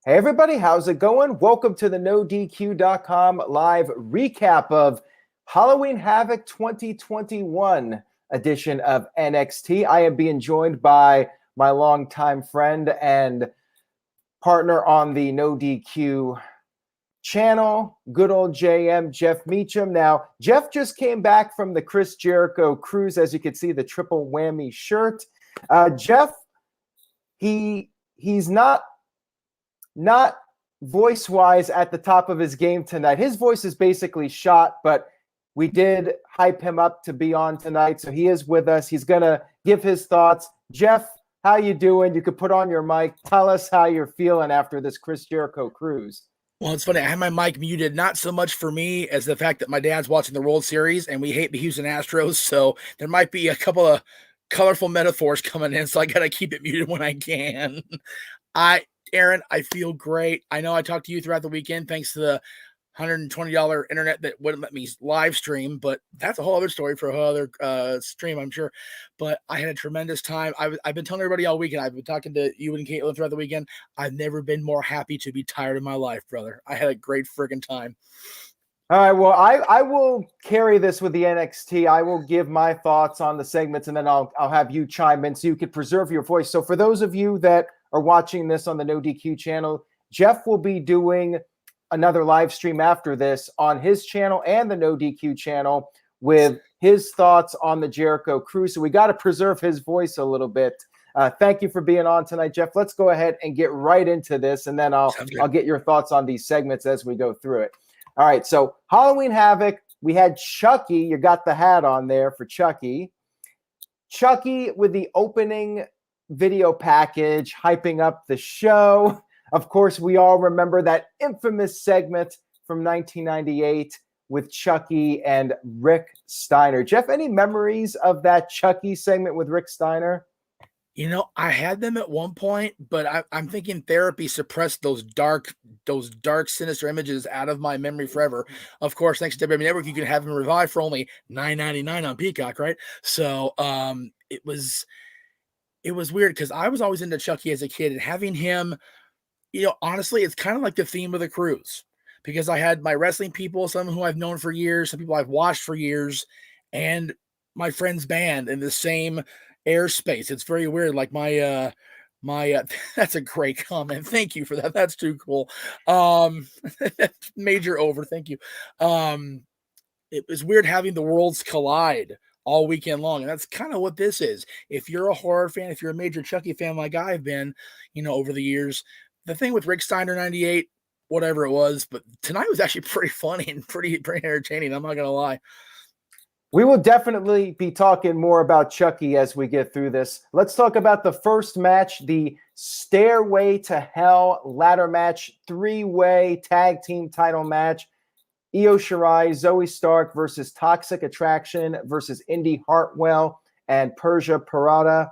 Hey everybody, how's it going? Welcome to the NoDQ.com live recap of Halloween Havoc 2021 edition of NXT. I am being joined by my longtime friend and partner on the NoDQ channel, good old JM, Jeff Meacham. Now, Jeff just came back from the Chris Jericho cruise, as you can see, the triple whammy shirt. Jeff, he's not voice-wise at the top of his game tonight. His voice is basically shot, but we did hype him up to be on tonight, so he is with us. He's going to give his thoughts. Jeff, how you doing? You could put on your mic. Tell us how you're feeling after this Chris Jericho cruise. Well, it's funny. I had my mic muted, not so much for me as the fact that my dad's watching the World Series, and we hate the Houston Astros, so there might be a couple of colorful metaphors coming in, so I got to keep it muted when I can. Aaron, I feel great. I know I talked to you throughout the weekend thanks to the $120 internet that wouldn't let me live stream, but that's a whole other story for a whole other stream, I'm sure. But I had a tremendous time. I've been telling everybody all weekend. I've been talking to you and Caitlin throughout the weekend. I've never been more happy to be tired in my life, brother. I had a great friggin' time. All right, well, I will carry this with the NXT. I will give my thoughts on the segments, and then I'll have you chime in so you could preserve your voice. So for those of you that are watching this on the No DQ channel, Jeff will be doing another live stream after this on his channel and the No DQ channel with his thoughts on the Jericho cruise. So we got to preserve his voice a little bit. Thank you for being on tonight, Jeff. Let's go ahead and get right into this, and then I'll get your thoughts on these segments as we go through it. All right, so Halloween Havoc, we had Chucky. You got the hat on there for Chucky. Chucky with the opening video package hyping up the show. Of course, we all remember that infamous segment from 1998 with Chucky and Rick Steiner. Jeff, any memories of that Chucky segment with Rick Steiner? You know, I had them at one point, but I'm thinking therapy suppressed those dark, sinister images out of my memory forever. Of course, thanks to WWE Network, you can have them revived for only $9.99 on Peacock, right? So it was weird because I was always into Chucky as a kid, and having him, you know, honestly, it's kind of like the theme of the cruise, because I had my wrestling people, some who I've known for years, some people I've watched for years, and my friend's band in the same airspace. It's very weird. Like my that's a great comment. Thank you for that. That's too cool. Major over. Thank you. It was weird having the worlds collide all weekend long. And that's kind of what this is. If you're a horror fan, if you're a major Chucky fan like I've been, you know, over the years, the thing with Rick Steiner 98, whatever it was, but tonight was actually pretty funny and pretty entertaining. I'm not going to lie. We will definitely be talking more about Chucky as we get through this. Let's talk about the first match, the Stairway to Hell ladder match, three-way tag team title match. Io Shirai, Zoe Stark versus Toxic Attraction versus Indy Hartwell and Persia Pirotta.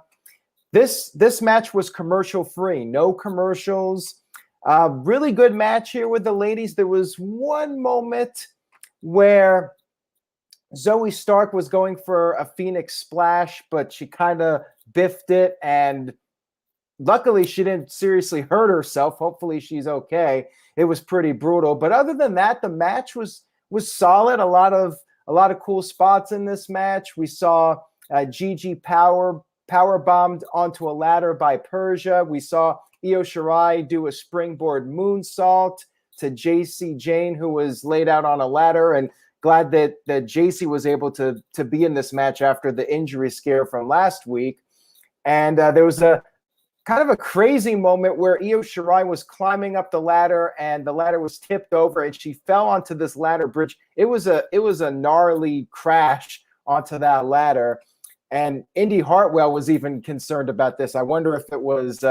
This match was commercial-free, no commercials. Really good match here with the ladies. There was one moment where Zoe Stark was going for a Phoenix Splash, but she kind of biffed it, and luckily she didn't seriously hurt herself. Hopefully she's okay. It was pretty brutal, but other than that, the match was solid. A lot of cool spots in this match. We saw Gigi power bombed onto a ladder by Persia. We saw Io Shirai do a springboard moonsault to JC Jane, who was laid out on a ladder, and glad that JC was able to be in this match after the injury scare from last week. And there was a kind of a crazy moment where Io Shirai was climbing up the ladder, and the ladder was tipped over, and she fell onto this ladder bridge. It was a gnarly crash onto that ladder. And Indy Hartwell was even concerned about this. I wonder if it was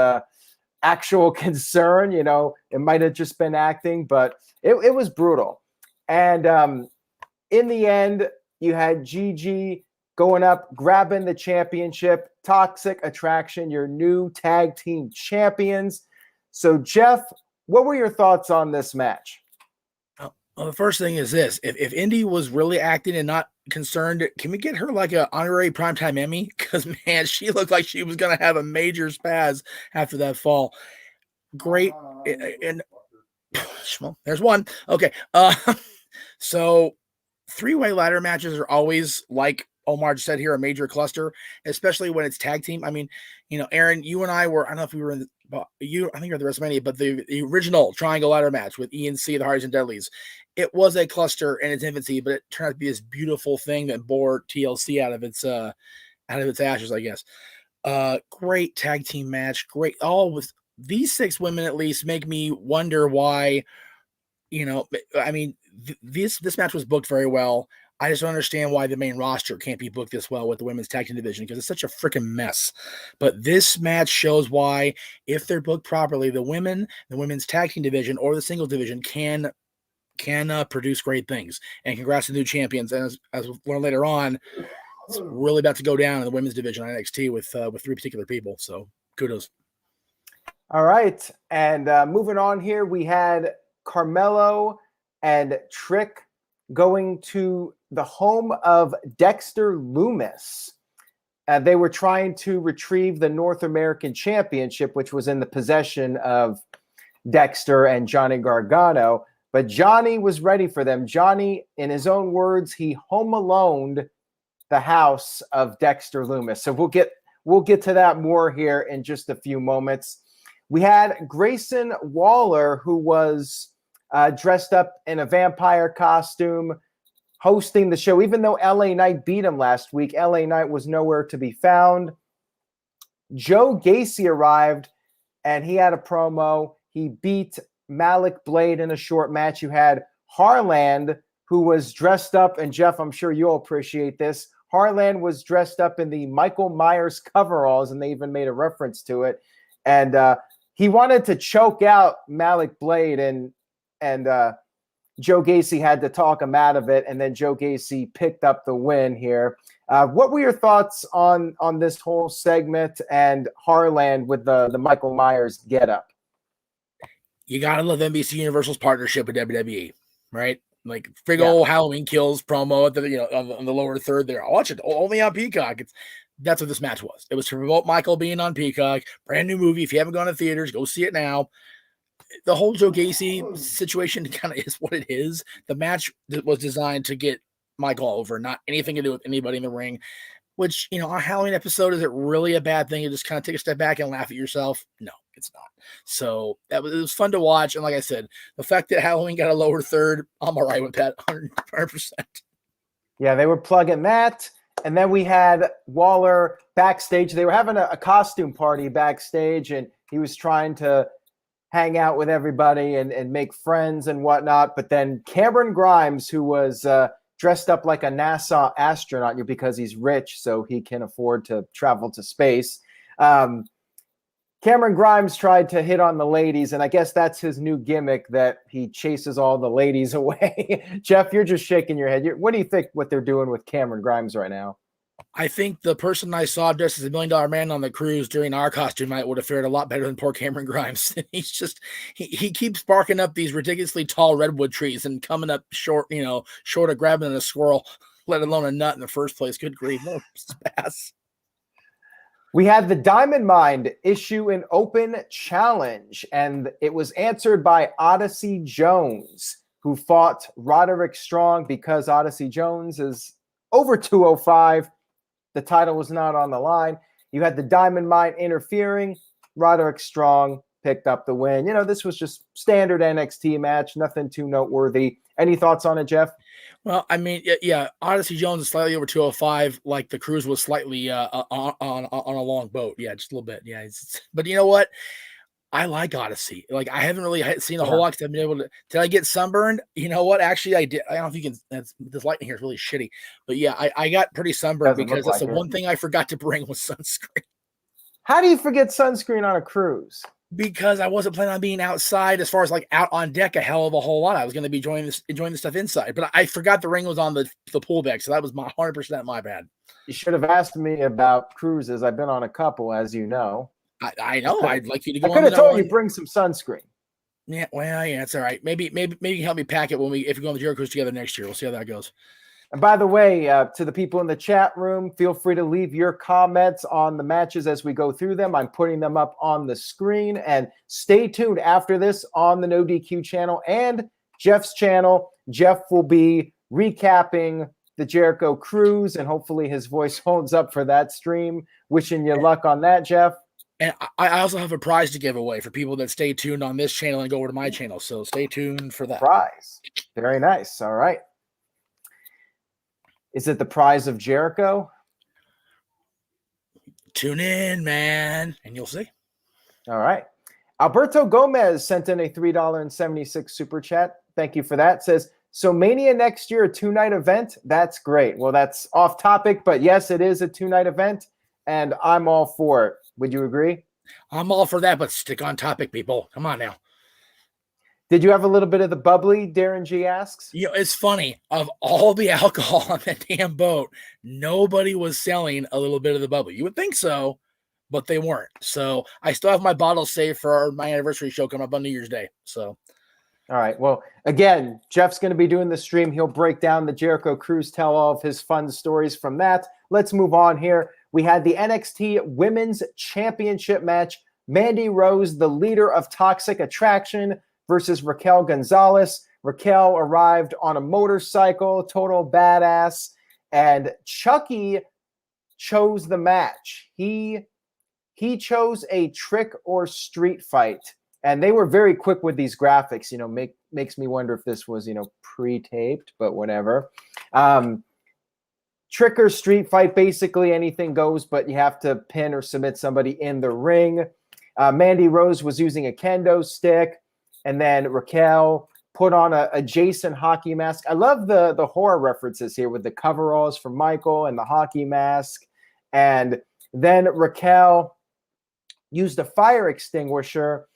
actual concern. You know, it might have just been acting, but it was brutal. And in the end, you had Gigi going up, grabbing the championship. Toxic Attraction, your new tag team champions. So, Jeff, what were your thoughts on this match? Well, the first thing is this. If Indy was really acting and not concerned, can we get her like an honorary primetime Emmy? Because, man, she looked like she was going to have a major spaz after that fall. Great and well, there's one. Okay. So three-way ladder matches are always, like Omar just said here, a major cluster, especially when it's tag team. I mean, Aaron, you and I were, I don't know if we were in I think you're at the WrestleMania, but the original triangle ladder match with ENC, the Hardys and Deadlies, it was a cluster in its infancy, but it turned out to be this beautiful thing that bore TLC out of its ashes, I guess. Great tag team match. Great. All with these 6 women at least make me wonder why, I mean, this match was booked very well. I just don't understand why the main roster can't be booked this well with the women's tag team division, because it's such a freaking mess. But this match shows why, if they're booked properly, the women's tag team division or the singles division can produce great things. And congrats to the new champions. And as we'll learn later on, it's really about to go down in the women's division on NXT with 3 particular people. So kudos. All right. And moving on here, we had Carmelo and Trick going to the home of Dexter Lumis. They were trying to retrieve the North American Championship, which was in the possession of Dexter and Johnny Gargano. But Johnny was ready for them. Johnny, in his own words, he home aloned the house of Dexter Lumis. So we'll get to that more here in just a few moments. We had Grayson Waller, who was dressed up in a vampire costume, hosting the show. Even though LA Knight beat him last week, LA Knight was nowhere to be found. Joe Gacy arrived, and he had a promo. He beat Malik Blade in a short match. You had Harland, who was dressed up, and Jeff, I'm sure you'll appreciate this. Harland was dressed up in the Michael Myers coveralls, and they even made a reference to it. And he wanted to choke out Malik Blade, and Joe Gacy had to talk him out of it, and then Joe Gacy picked up the win here. What were your thoughts on this whole segment and Harland with the Michael Myers getup? You gotta love NBC Universal's partnership with WWE, right? Like big old Halloween Kills promo at the on the lower third there. I'll watch it only on Peacock. That's what this match was. It was to promote Michael being on Peacock. Brand new movie. If you haven't gone to theaters, go see it now. The whole Joe Gacy situation kind of is what it is. The match was designed to get Michael over, not anything to do with anybody in the ring, which, on a Halloween episode, is it really a bad thing to just kind of take a step back and laugh at yourself? No, it's not. So it was fun to watch. And like I said, the fact that Halloween got a lower third, I'm all right with that 100%. Yeah, they were plugging that. And then we had Waller backstage. They were having a costume party backstage, and he was trying to hang out with everybody and make friends and whatnot. But then Cameron Grimes, who was dressed up like a NASA astronaut because he's rich, so he can afford to travel to space. Cameron Grimes tried to hit on the ladies, and I guess that's his new gimmick, that he chases all the ladies away. Jeff, you're just shaking your head. What do you think what they're doing with Cameron Grimes right now? I think the person I saw dressed as $1 Million Man on the cruise during our costume night would have fared a lot better than poor Cameron Grimes. He's just, he keeps barking up these ridiculously tall redwood trees and coming up short of grabbing a squirrel, let alone a nut in the first place. Good grief. No spaz. We had the Diamond Mine issue an open challenge, and it was answered by Odyssey Jones, who fought Roderick Strong. Because Odyssey Jones is over 205, the title was not on the line. You had the Diamond Mine interfering. Roderick Strong picked up the win. This was just standard NXT match, nothing too noteworthy. Any thoughts on it, Jeff? Well, I mean, yeah, Odyssey Jones is slightly over 205, like the cruise was slightly on a long boat. Yeah, just a little bit. Yeah, but you know what? I like Odyssey. Like, I haven't really seen a whole lot. I've been able to. Did I get sunburned? You know what? Actually, I did. I don't know if you can. This lighting here is really shitty. But yeah, I got pretty sunburned because that's the one thing I forgot to bring was sunscreen. How do you forget sunscreen on a cruise? Because I wasn't planning on being outside, as far as like out on deck a hell of a whole lot. I was going to be enjoying the stuff inside, but I forgot the ring was on the pool deck, so that was my 100% my bad. You should have asked me about cruises. I've been on a couple, as you know. I know. I'd like you to go. I could have told you bring some sunscreen. Yeah, well, yeah, it's all right. Maybe you can help me pack it if we go on the Jericho cruise together next year. We'll see how that goes. And by the way, to the people in the chat room, feel free to leave your comments on the matches as we go through them. I'm putting them up on the screen. And stay tuned after this on the No DQ channel and Jeff's channel. Jeff will be recapping the Jericho Cruise, and hopefully his voice holds up for that stream. Wishing you luck on that, Jeff. And I also have a prize to give away for people that stay tuned on this channel and go over to my channel. So stay tuned for that. Prize. Very nice. All right. Is it the prize of Jericho? Tune in, man, and you'll see. All right. Alberto Gomez sent in a $3.76 super chat. Thank you for that. Says, so Mania next year, a 2-night event? That's great. Well, that's off topic, but yes, it is a 2-night event, and I'm all for it. Would you agree? I'm all for that, but stick on topic, people. Come on now. Did you have a little bit of the bubbly, Darren G asks? You know, it's funny. Of all the alcohol on that damn boat, nobody was selling a little bit of the bubbly. You would think so, but they weren't. So I still have my bottle saved for my anniversary show coming up on New Year's Day. So, all right. Well, again, Jeff's going to be doing the stream. He'll break down the Jericho Cruise, tell all of his fun stories from that. Let's move on here. We had the NXT Women's Championship match. Mandy Rose, the leader of Toxic Attraction, versus Raquel Gonzalez. Raquel arrived on a motorcycle, total badass, and Chucky chose the match. He chose a trick or street fight, and they were very quick with these graphics. You know, makes me wonder if this was, you know, pre-taped, but whatever. Trick or street fight, basically anything goes, but you have to pin or submit somebody in the ring. Mandy Rose was using a kendo stick. And then Raquel put on a Jason hockey mask. I love the horror references here with the coveralls from Michael and the hockey mask. And then Raquel used a fire extinguisher.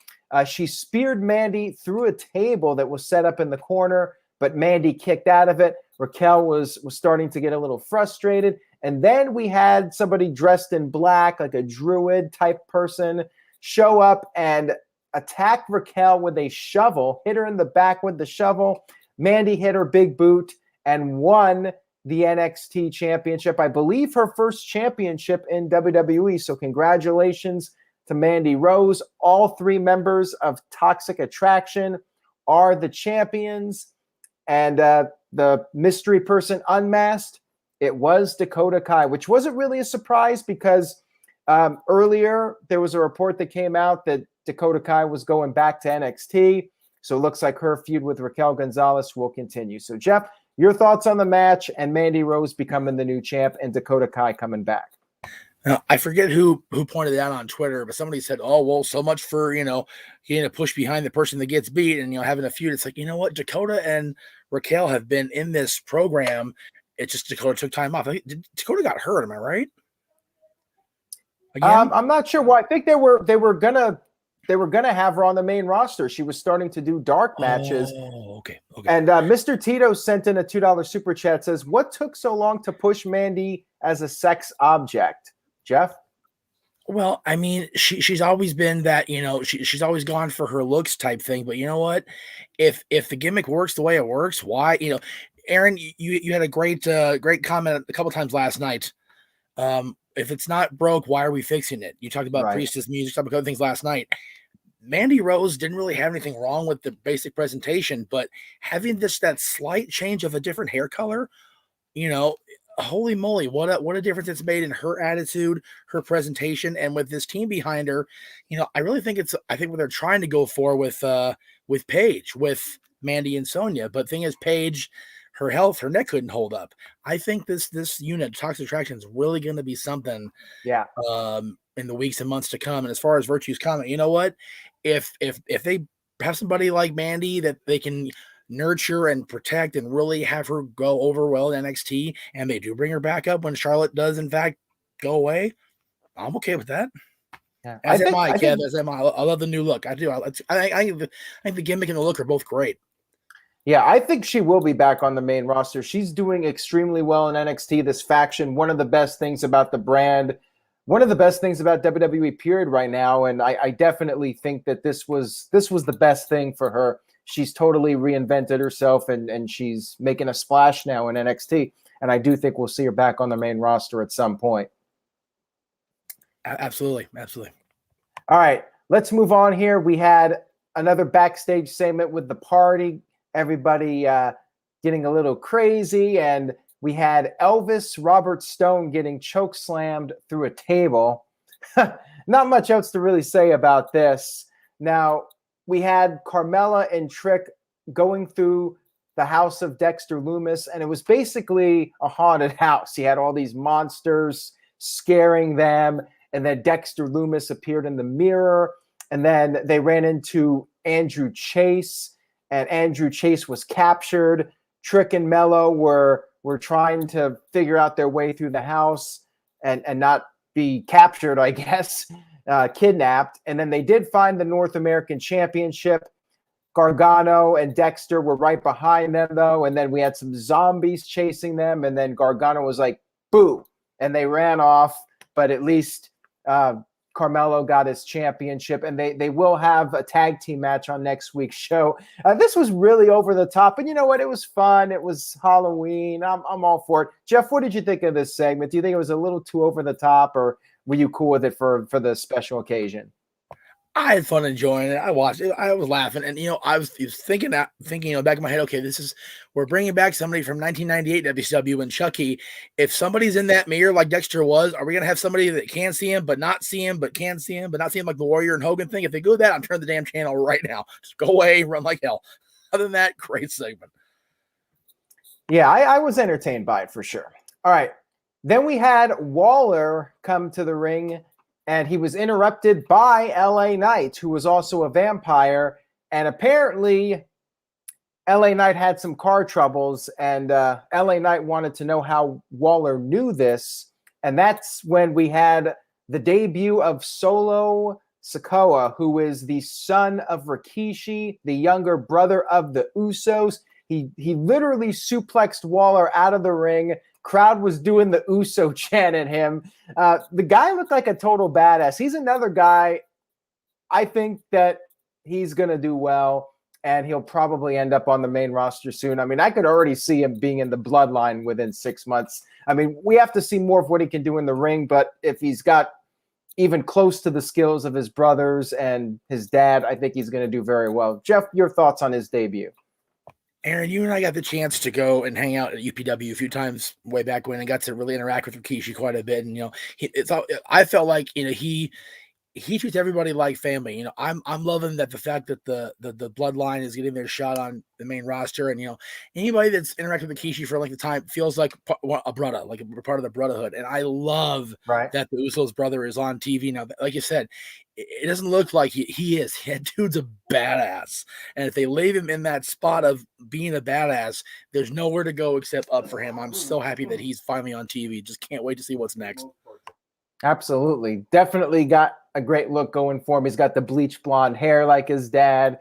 She speared Mandy through a table that was set up in the corner, but Mandy kicked out of it. Raquel was starting to get a little frustrated. And then we had somebody dressed in black, like a druid type person, show up and attack Raquel with a shovel, hit her in the back with the shovel. Mandy hit her big boot and won the NXT championship. I believe her first championship in WWE. So congratulations to Mandy Rose. All 3 members of Toxic Attraction are the champions. And the mystery person unmasked, it was Dakota Kai, which wasn't really a surprise because earlier there was a report that came out that Dakota Kai was going back to NXT. So it looks like her feud with Raquel Gonzalez will continue. So, Jeff, your thoughts on the match and Mandy Rose becoming the new champ and Dakota Kai coming back? Now, I forget who pointed it out on Twitter, but somebody said, oh, well, so much for, you know, getting a push behind the person that gets beat and, you know, having a feud. It's like, you know what? Dakota and Raquel have been in this program. It's just Dakota took time off. Dakota got hurt. Am I right? I'm not sure why. I think they were gonna have her on the main roster. She was starting to do dark matches. Oh, okay. And Mr. Tito sent in a $2 super chat. Says, what took so long to push Mandy as a sex object? Jeff? Well, I mean, she's always been that, you know, she's always gone for her looks type thing. But you know what? If the gimmick works the way it works, why? You know, Aaron, you had a great comment a couple times last night. If it's not broke, why are we fixing it? You talked about right. Priestess music, talked about other things last night. Mandy Rose didn't really have anything wrong with the basic presentation, but having that slight change of a different hair color, you know, holy moly, what a difference it's made in her attitude, her presentation, and with this team behind her. You know, I really think I think what they're trying to go for with Paige, with Mandy and Sonya. But thing is, Paige, her health, her neck couldn't hold up. I think this unit, Toxic Attraction, is really going to be something. Yeah. In the weeks and months to come. And as far as Virtue's comment, you know what? If they have somebody like Mandy that they can nurture and protect and really have her go over well in NXT, and they do bring her back up when Charlotte does in fact go away, I'm okay with that. Yeah. As am I, Kev. As am I. I love the new look. I do. I think the gimmick and the look are both great. Yeah, I think she will be back on the main roster. She's doing extremely well in NXT, this faction. One of the best things about the brand, one of the best things about WWE period right now. And I definitely think that this was the best thing for her. She's totally reinvented herself and she's making a splash now in NXT. and I do think we'll see her back on the main roster at some point. Absolutely. All right, let's move on here. We had another backstage segment with the party. Everybody getting a little crazy, and we had Elvis Robert Stone getting choke slammed through a table. Not much else to really say about this. Now, we had Carmella and Trick going through the house of Dexter Lumis, and it was basically a haunted house. He had all these monsters scaring them, and then Dexter Lumis appeared in the mirror, and then they ran into Andrew Chase, and Andrew Chase was captured. Trick and Mello were trying to figure out their way through the house and not be captured, I guess, kidnapped. And then they did find the North American Championship. Gargano and Dexter were right behind them, though. And then we had some zombies chasing them. And then Gargano was like, boo. And they ran off. But at least Carmelo got his championship. And they will have a tag team match on next week's show. This was really over the top. And you know what? It was fun. It was Halloween. I'm all for it. Jeff, what did you think of this segment? Do you think it was a little too over the top, or were you cool with it for the special occasion? I had fun enjoying it. I watched it. I was laughing, and I was thinking, back in my head, okay, we're bringing back somebody from 1998 WCW and Chucky. If somebody's in that mirror like Dexter was, are we gonna have somebody that can see him but not see him, but can see him but not see him, like the Warrior and Hogan thing? If they go that, I'm turning the damn channel right now. Just go away, run like hell. Other than that, great segment. Yeah, I was entertained by it for sure. All right, then we had Waller come to the ring. And he was interrupted by LA Knight, who was also a vampire. And apparently, LA Knight had some car troubles. And LA Knight wanted to know how Waller knew this. And that's when we had the debut of Solo Sikoa, who is the son of Rikishi, the younger brother of the Usos. He literally suplexed Waller out of the ring. Crowd was doing the Uso chant at him. The guy looked like a total badass. He's another guy. I think that he's going to do well, and he'll probably end up on the main roster soon. I mean, I could already see him being in the bloodline within 6 months. I mean, we have to see more of what he can do in the ring, but if he's got even close to the skills of his brothers and his dad, I think he's going to do very well. Jeff, your thoughts on his debut? Aaron, you and I got the chance to go and hang out at UPW a few times way back when, and got to really interact with Rikishi quite a bit. And I felt like he treats everybody like family. I'm loving that the fact that the bloodline is getting their shot on the main roster, and anybody that's interacted with Rikishi for a length of time feels like a brother, like a part of the brotherhood. And I love that the Usos brother is on TV now. Like you said, it doesn't look like he is. That dude's a badass. And if they leave him in that spot of being a badass, there's nowhere to go except up for him. I'm so happy that he's finally on TV. Just can't wait to see what's next. Absolutely. Definitely got a great look going for him. He's got the bleach blonde hair like his dad.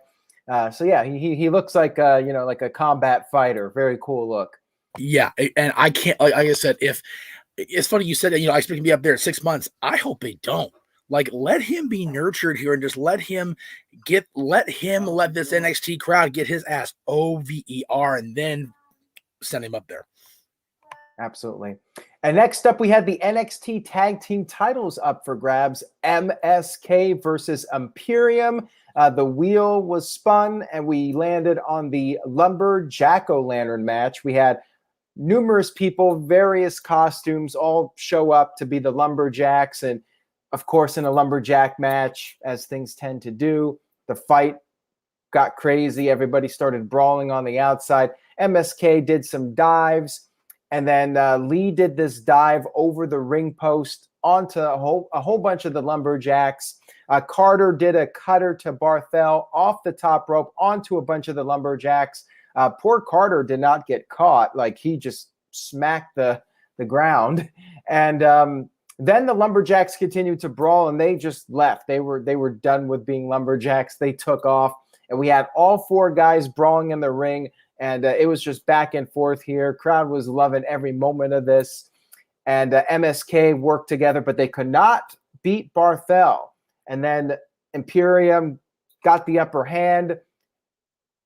So yeah, he looks like like a combat fighter. Very cool look. Yeah, and I can't, like I said, if it's funny you said that, I expect him to be up there in 6 months. I hope they don't. Like, let him be nurtured here and just let this NXT crowd get his ass over, and then send him up there. Absolutely. And next up, we had the NXT Tag Team titles up for grabs. MSK versus Imperium. The wheel was spun, and we landed on the Lumberjack-O-Lantern match. We had numerous people, various costumes, all show up to be the Lumberjacks. And, of course, in a Lumberjack match, as things tend to do, the fight got crazy. Everybody started brawling on the outside. MSK did some dives. And then Lee did this dive over the ring post onto a whole bunch of the Lumberjacks. Carter did a cutter to Barthel off the top rope onto a bunch of the Lumberjacks. Poor Carter did not get caught. Like, he just smacked the ground. And then the Lumberjacks continued to brawl, and they just left. They were done with being Lumberjacks. They took off. And we had all four guys brawling in the ring. And it was just back and forth here. Crowd was loving every moment of this. And MSK worked together, but they could not beat Barthel. And then Imperium got the upper hand.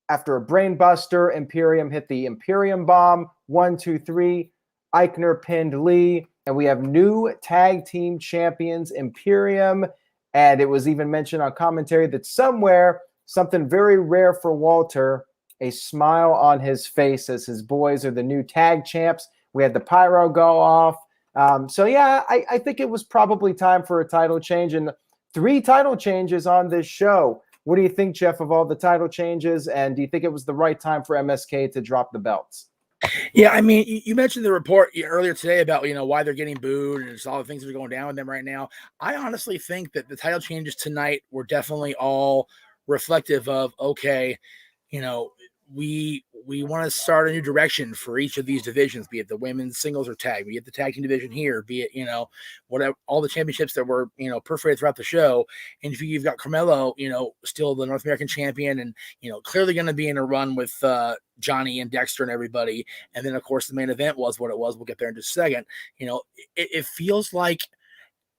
After a brain buster, Imperium hit the Imperium bomb. 1, 2, 3. Eichner pinned Lee, and we have new tag team champions, Imperium. And it was even mentioned on commentary that somewhere, something very rare for Walter, a smile on his face as his boys are the new tag champs. We had the pyro go off. I think it was probably time for a title change, and 3 title changes on this show. What do you think, Jeff, of all the title changes? And do you think it was the right time for MSK to drop the belts? Yeah, I mean, you mentioned the report earlier today about, why they're getting booed and just all the things that are going down with them right now. I honestly think that the title changes tonight were definitely all reflective of, okay, we want to start a new direction for each of these divisions, be it the women's singles or tag, be it the tag team division here, be it, whatever, all the championships that were, perforated throughout the show. And if you've got Carmelo, still the North American champion and, clearly going to be in a run with Johnny and Dexter and everybody. And then, of course, the main event was what it was. We'll get there in just a second. It feels like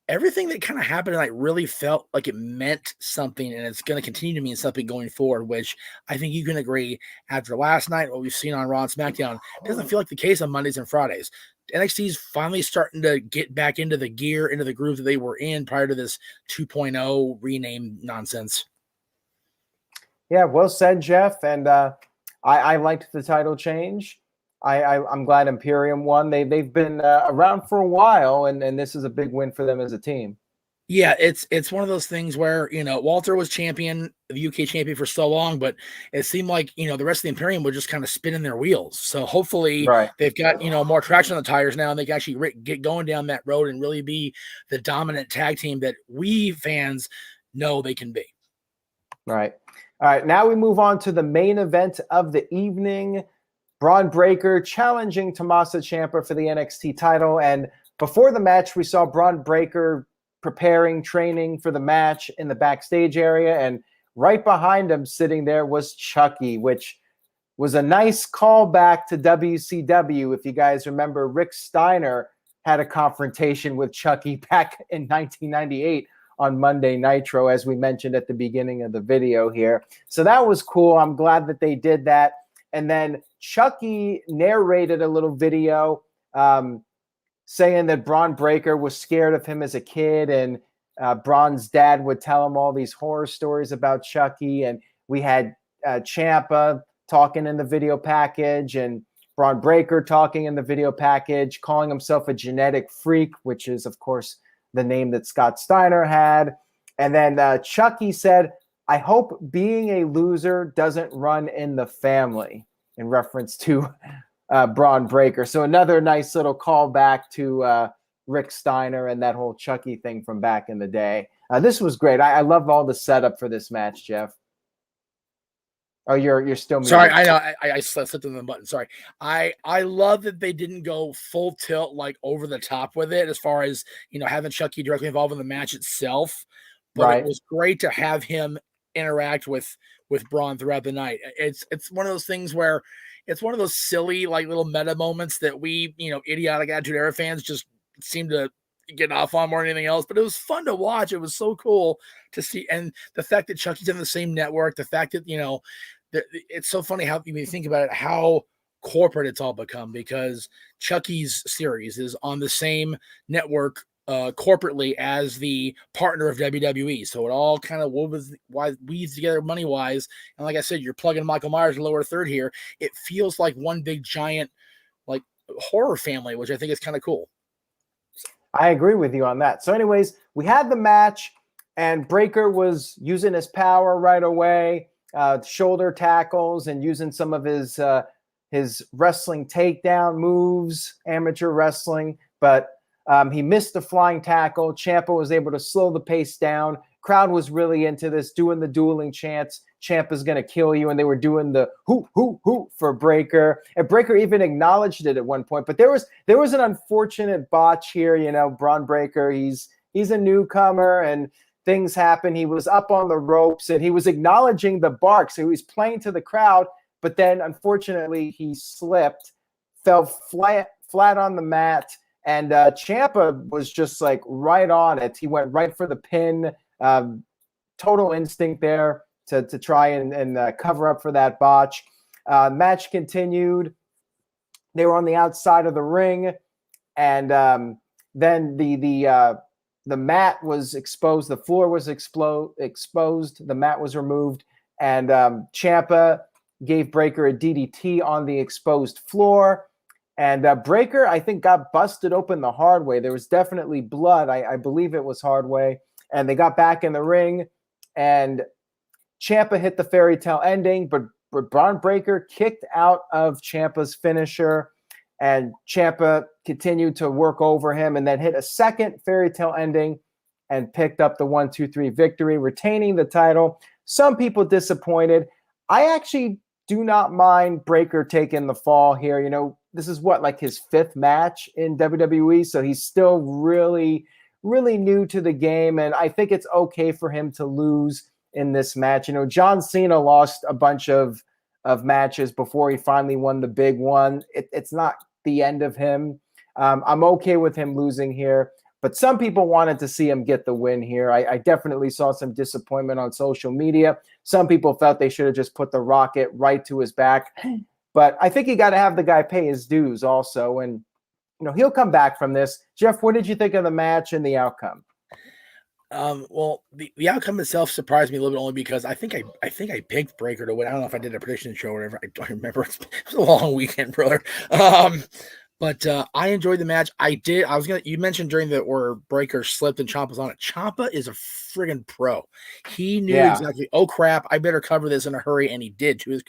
everything that kind of happened tonight really felt like it meant something, and it's going to continue to mean something going forward, which I think you can agree after last night, what we've seen on Raw and Smackdown, it doesn't feel like the case on Mondays and Fridays. NXT is finally starting to get back into the gear, into the groove that they were in prior to this 2.0 rename nonsense. Yeah, well said, Jeff. And I liked the title change. I'm glad Imperium won. They've been around for a while, and this is a big win for them as a team. Yeah, it's one of those things where, Walter was champion, the UK champion for so long, but it seemed like, the rest of the Imperium were just kind of spinning their wheels. So hopefully they've got, more traction on the tires now, and they can actually get going down that road and really be the dominant tag team that we fans know they can be. Right. All right. Now we move on to the main event of the evening. Bron Breakker challenging Tommaso Ciampa for the NXT title. And before the match, we saw Bron Breakker preparing, training for the match in the backstage area. And right behind him sitting there was Chucky, which was a nice callback to WCW. If you guys remember, Rick Steiner had a confrontation with Chucky back in 1998 on Monday Nitro, as we mentioned at the beginning of the video here. So that was cool. I'm glad that they did that. And then Chucky narrated a little video saying that Bron Breakker was scared of him as a kid, and Bron's dad would tell him all these horror stories about Chucky. And we had Ciampa talking in the video package, and Bron Breakker talking in the video package, calling himself a genetic freak, which is, of course, the name that Scott Steiner had. And then Chucky said, "I hope being a loser doesn't run in the family," in reference to Bron Breakker. So another nice little callback to Rick Steiner and that whole Chucky thing from back in the day. This was great. I love all the setup for this match, Jeff. Oh, you're still muted. Sorry, I know. I slipped on the button. Sorry. I love that they didn't go full tilt, like over the top with it, as far as, having Chucky directly involved in the match itself. But It was great to have him interact with Bron throughout the night. It's one of those things where it's one of those silly, like, little meta moments that we, idiotic Attitude Era fans just seem to get off on more than anything else. But it was fun to watch. It was so cool to see. And the fact that Chucky's on the same network, the fact that, it's so funny how you think about it, how corporate it's all become, because Chucky's series is on the same network corporately as the partner of WWE. So it all kind of weaves together money-wise. And like I said, you're plugging Michael Myers in lower third here. It feels like one big giant, like, horror family, which I think is kind of cool. I agree with you on that. So anyways, we had the match, and Breakker was using his power right away, shoulder tackles, and using some of his wrestling takedown moves, amateur wrestling. But he missed the flying tackle. Ciampa was able to slow the pace down. Crowd was really into this, doing the dueling chants. Ciampa's going to kill you. And they were doing the hoop, hoop, hoop for Breakker. And Breakker even acknowledged it at one point. But there was an unfortunate botch here. Bron Breakker, he's a newcomer, and things happen. He was up on the ropes, and he was acknowledging the bark. So he was playing to the crowd. But then, unfortunately, he slipped, fell flat on the mat. And Ciampa was just like right on it. He went right for the pin. Total instinct there to try and cover up for that botch. Match continued. They were on the outside of the ring. and then the mat was exposed, the floor was exposed, the mat was removed, and Ciampa gave Breakker a DDT on the exposed floor. And Breakker, I think, got busted open the hard way. There was definitely blood. I believe it was hard way. And they got back in the ring, and Ciampa hit the fairy tale ending, but Bron Breakker kicked out of Ciampa's finisher, and Ciampa continued to work over him and then hit a second fairy tale ending and picked up the 1-2-3 victory, retaining the title. Some people disappointed. I actually do not mind Breakker taking the fall here. You know, this is like his 5th match in WWE, so he's still really, really new to the game, and I think it's okay for him to lose in this match. You know, John Cena lost a bunch of matches before he finally won the big one. It's not the end of him. I'm okay with him losing here, but some people wanted to see him get the win here. I definitely saw some disappointment on social media. Some people felt they should have just put the rocket right to his back, but I think you got to have the guy pay his dues also, and you know, he'll come back from this. Jeff, what did you think of the match and the outcome? Well, the outcome itself surprised me a little bit only because I think I picked Breakker to win. I don't know if I did a prediction show or whatever. I don't remember. It was a long weekend, brother. But I enjoyed the match. You mentioned during where Breakker slipped and Ciampa was on it. Ciampa is a friggin' pro. He knew exactly, oh crap, I better cover this in a hurry, and he did too.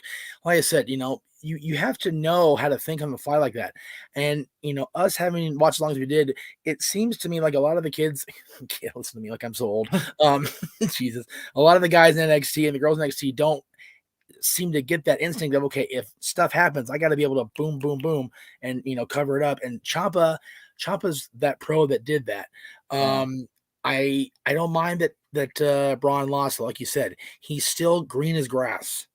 Like I said, you know, you have to know how to think on the fly like that. And, you know, us having watched as long as we did, it seems to me like a lot of the kids, can't listen to me like I'm so old. Jesus. A lot of the guys in NXT and the girls in NXT don't seem to get that instinct of, okay, if stuff happens, I got to be able to boom, boom, boom, and, you know, cover it up. And Ciampa's that pro that did that. I don't mind that Bron lost, like you said. He's still green as grass.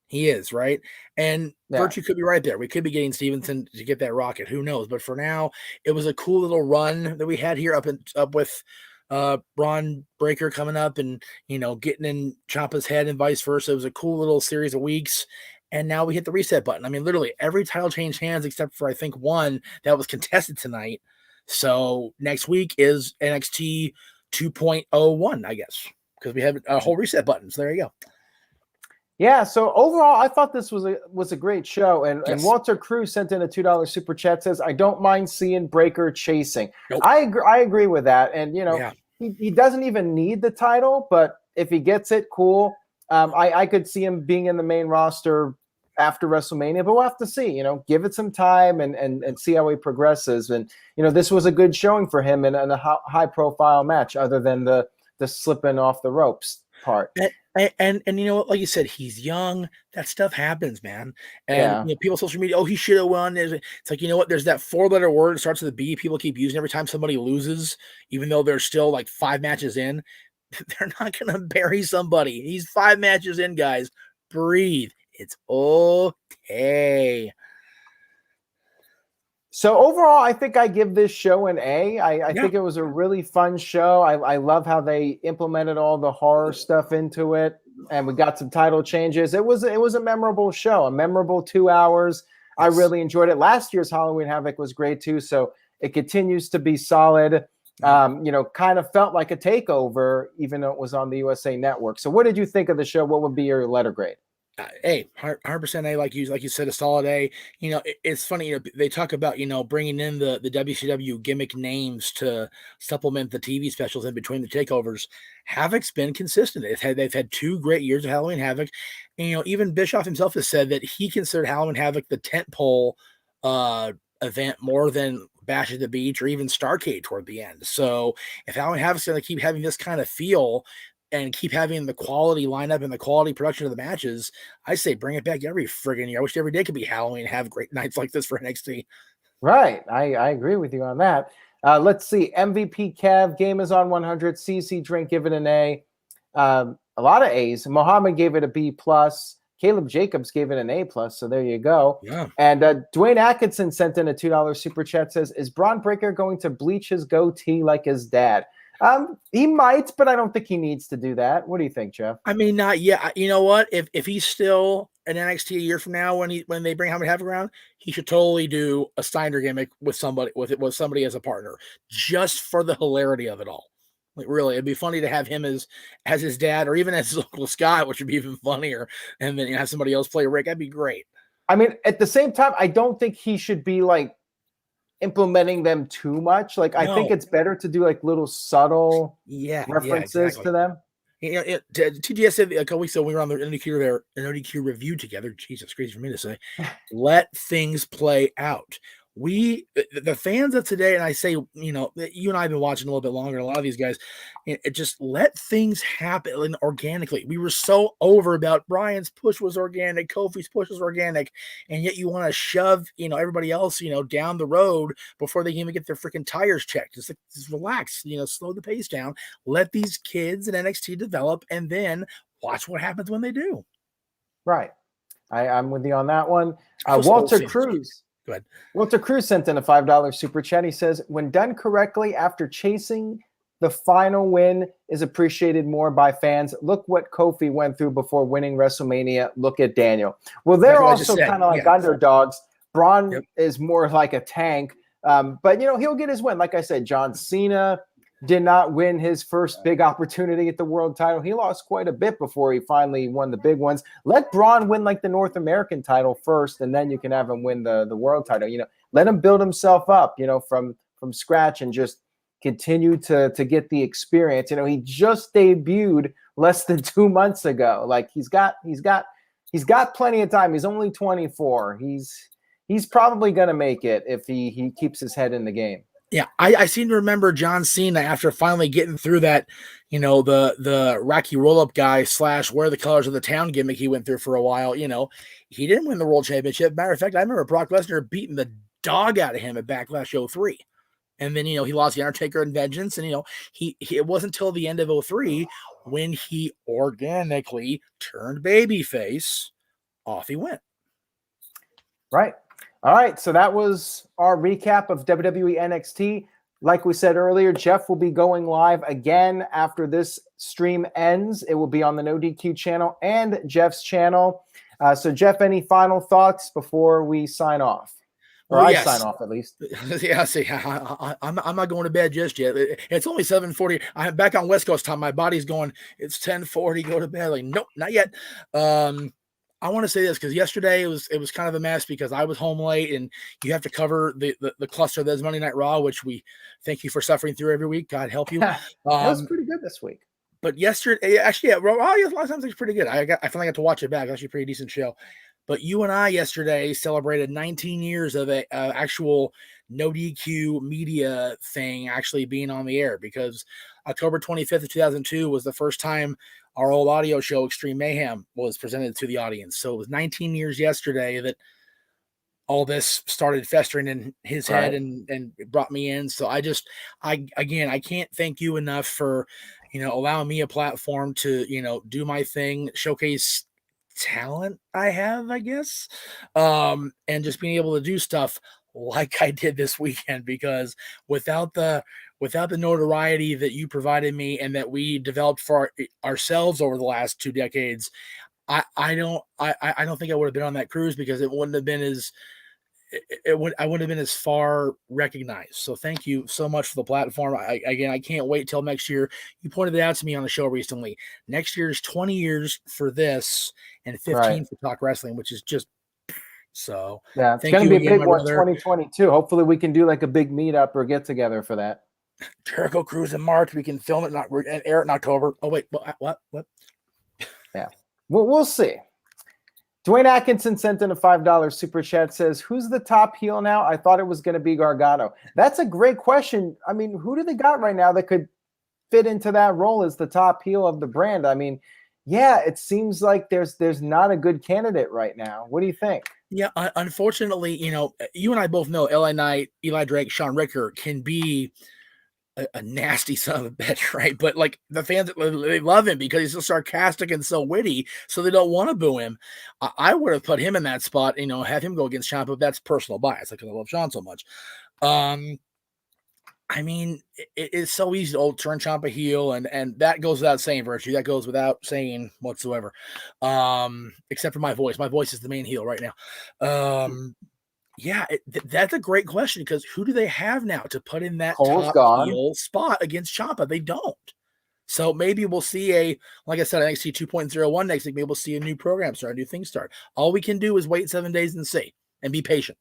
He is, right? And Virtue could be right there. We could be getting Stevenson to get that rocket. Who knows? But for now, it was a cool little run that we had here up with Bron Breakker coming up and, you know, getting in Ciampa's head and vice versa. It was a cool little series of weeks. And now we hit the reset button. I mean, literally every title changed hands except for, I think, one that was contested tonight. So next week is NXT 2.01, I guess, because we have a whole reset button. So there you go. Yeah, so overall, I thought this was a great show. And Walter Cruz sent in a $2 super chat, says, I don't mind seeing Breakker chasing. Nope. I agree with that. And, you know, he doesn't even need the title, but if he gets it, cool. I could see him being in the main roster after WrestleMania, but we'll have to see, you know, give it some time and see how he progresses. And, you know, this was a good showing for him in a high profile match other than the slipping off the ropes part. And you know what, like you said, he's young. That stuff happens, man. And you know, people on social media, oh, he should have won. It's like, you know what? There's that 4-letter word that starts with a B people keep using every time somebody loses, even though they're still like 5 matches in. They're not gonna bury somebody. He's 5 matches in, guys. Breathe. It's okay. So overall, I think I give this show an A. I think it was a really fun show. I love how they implemented all the horror stuff into it, and we got some title changes. It was a memorable show, a memorable 2 hours. Yes. I really enjoyed it. Last year's Halloween Havoc was great too, so it continues to be solid. You know, kind of felt like a takeover, even though it was on the USA Network. So what did you think of the show? What would be your letter grade? A 100% A, like you said, a solid A. You know, it's funny, you know, they talk about, you know, bringing in the WCW gimmick names to supplement the TV specials in between the takeovers. Havoc's been consistent. They've had 2 great years of Halloween Havoc. And, you know, even Bischoff himself has said that he considered Halloween Havoc the tentpole event more than Bash at the Beach or even Starrcade toward the end. So if Halloween Havoc's going to keep having this kind of feel and keep having the quality lineup and the quality production of the matches, I say bring it back every friggin' year. I wish every day could be Halloween, have great nights like this for NXT. Right. I agree with you on that. Let's see. MVP Kev, game is on 100. CC Drink, give it an A. A lot of A's. Mohammed gave it a B+. Caleb Jacobs gave it an A+, so there you go. Yeah. And Dwayne Atkinson sent in a $2 super chat, says, is Bron Breakker going to bleach his goatee like his dad? He might, but I don't think he needs to do that. What do you think, Jeff? I mean, not yet. You know what? If he's still an NXT a year from now when they bring Halloween Havoc around, he should totally do a Steiner gimmick with somebody as a partner, just for the hilarity of it all. Like, really, it'd be funny to have him as his dad, or even as his Uncle Scott, which would be even funnier. And then have somebody else play Rick. That'd be great. I mean, at the same time, I don't think he should be like implementing them too much. Like, I think it's better to do like little subtle references to them. TGS said a couple weeks ago we were on the NODQ review together. Jesus, crazy for me to say. Let things play out. The fans of today, and I say, you and I have been watching a little bit longer. A lot of these guys, it just let things happen organically. We were so over about Brian's push was organic, Kofi's push was organic, and yet you want to shove, everybody else, down the road before they can even get their freaking tires checked. Just relax, slow the pace down. Let these kids in NXT develop, and then watch what happens when they do. Right, I'm with you on that one. Walter Cruz. Go ahead. Walter Cruz sent in a $5 super chat. He says, when done correctly after chasing, the final win is appreciated more by fans. Look what Kofi went through before winning WrestleMania. Look at Daniel. Well, they're also kind of like underdogs. Braun is more like a tank. But, he'll get his win. Like I said, John Cena did not win his first big opportunity at the world title. He lost quite a bit before he finally won the big ones. Let Braun win like the North American title first, and then you can have him win the world title. Let him build himself up, from scratch, and just continue to get the experience. He just debuted less than 2 months ago. Like, he's got plenty of time. He's only 24. He's probably gonna make it if he keeps his head in the game. Yeah, I seem to remember John Cena after finally getting through that, the Rocky roll-up guy / wear the colors of the town gimmick he went through for a while. He didn't win the world championship. Matter of fact, I remember Brock Lesnar beating the dog out of him at Backlash 03. And then, he lost the Undertaker and Vengeance. And, it wasn't until the end of 03 when he organically turned babyface. Off he went. Right. All right, so that was our recap of WWE NXT. Like we said earlier, Jeff will be going live again after this stream ends. It will be on the No DQ channel and Jeff's channel. So, Jeff, any final thoughts before we sign off? Or sign off, at least. Yeah, see, I'm not going to bed just yet. It's only 7:40. I'm back on West Coast time. My body's going, it's 10:40, go to bed. Like, nope, not yet. I want to say this because yesterday it was kind of a mess because I was home late, and you have to cover the cluster that is Monday Night Raw, which we thank you for suffering through every week. God help you. That was pretty good this week. But yesterday, actually, Raw a lot of times it's pretty good. I finally got to watch it back. It's actually a pretty decent show. But you and I yesterday celebrated 19 years of a actual no DQ media thing actually being on the air, because October 25th of 2002 was the first time our old audio show Extreme Mayhem was presented to the audience. So it was 19 years yesterday that all this started festering in his head and it brought me in. So I can't thank you enough for, allowing me a platform to, do my thing, showcase talent I have, I guess. And just being able to do stuff like I did this weekend, because without the notoriety that you provided me and that we developed for ourselves over the last 2 decades, I don't think I would have been on that cruise, because I wouldn't have been as far recognized. So thank you so much for the platform. I can't wait till next year. You pointed it out to me on the show recently. Next year is 20 years for this and 15 for Talk Wrestling, which is just so. Yeah, it's going to be a big one, 2022. Hopefully we can do like a big meetup or get together for that. Jericho Cruise in March. We can film it and air it in October. Oh wait, what? Yeah, we'll see. Dwayne Atkinson sent in a $5 super chat. Says, "Who's the top heel now? I thought it was going to be Gargano." That's a great question. I mean, who do they got right now that could fit into that role as the top heel of the brand? I mean, yeah, it seems like there's not a good candidate right now. What do you think? Yeah, unfortunately, you and I both know LA Knight, Eli Drake, Sean Ricker can be a nasty son of a bitch, right? But like the fans, they love him because he's so sarcastic and so witty, so they don't want to boo him. I would have put him in that spot, have him go against Ciampa, but that's personal bias because I love Sean so much. I mean, it's so easy to turn Ciampa heel, and that goes without saying, Virtue. That goes without saying whatsoever. Except for my voice. My voice is the main heel right now. Yeah, that's a great question because who do they have now to put in that Cole's top gone. heel spot against Ciampa? They don't. So maybe we'll see like I said, NXT 2.01 next week. Maybe we'll see a new program start, a new thing start. All we can do is wait 7 days and see and be patient.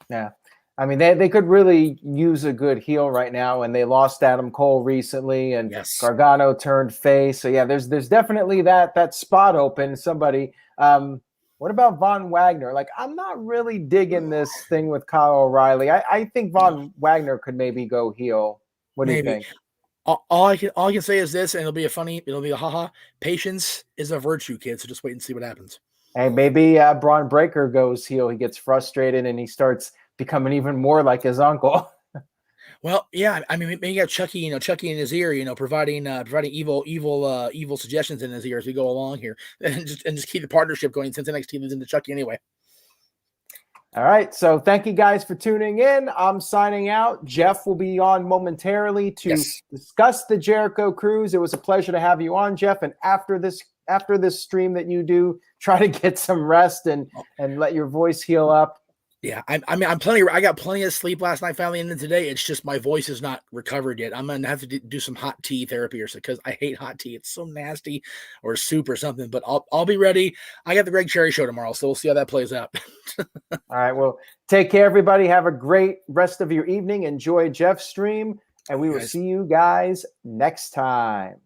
Yeah. I mean, they could really use a good heel right now, and they lost Adam Cole recently, and Yes. Gargano turned face. So yeah, there's definitely that spot open. Somebody. What about Von Wagner? Like, I'm not really digging this thing with Kyle O'Reilly. I think Von Wagner could maybe go heel. What do you think? All I can say is this, and it'll be a haha. Patience is a virtue, kid. So just wait and see what happens. Hey, maybe Bron Breakker goes heel. He gets frustrated and he starts becoming even more like his uncle. Well, yeah, I mean, maybe you got Chucky, Chucky in his ear, providing evil suggestions in his ear as we go along here, and just keep the partnership going since NXT lives into Chucky anyway. All right, so thank you guys for tuning in. I'm signing out. Jeff will be on momentarily to discuss the Jericho Cruise. It was a pleasure to have you on, Jeff. And after this stream that you do, try to get some rest and let your voice heal up. Yeah, I got plenty of sleep last night, finally, and then today it's just my voice is not recovered yet. I'm gonna have to do some hot tea therapy or so because I hate hot tea. It's so nasty, or soup or something. But I'll be ready. I got the Greg Cherry show tomorrow, so we'll see how that plays out. All right, well, take care, everybody. Have a great rest of your evening. Enjoy Jeff's stream, and we will see you guys next time.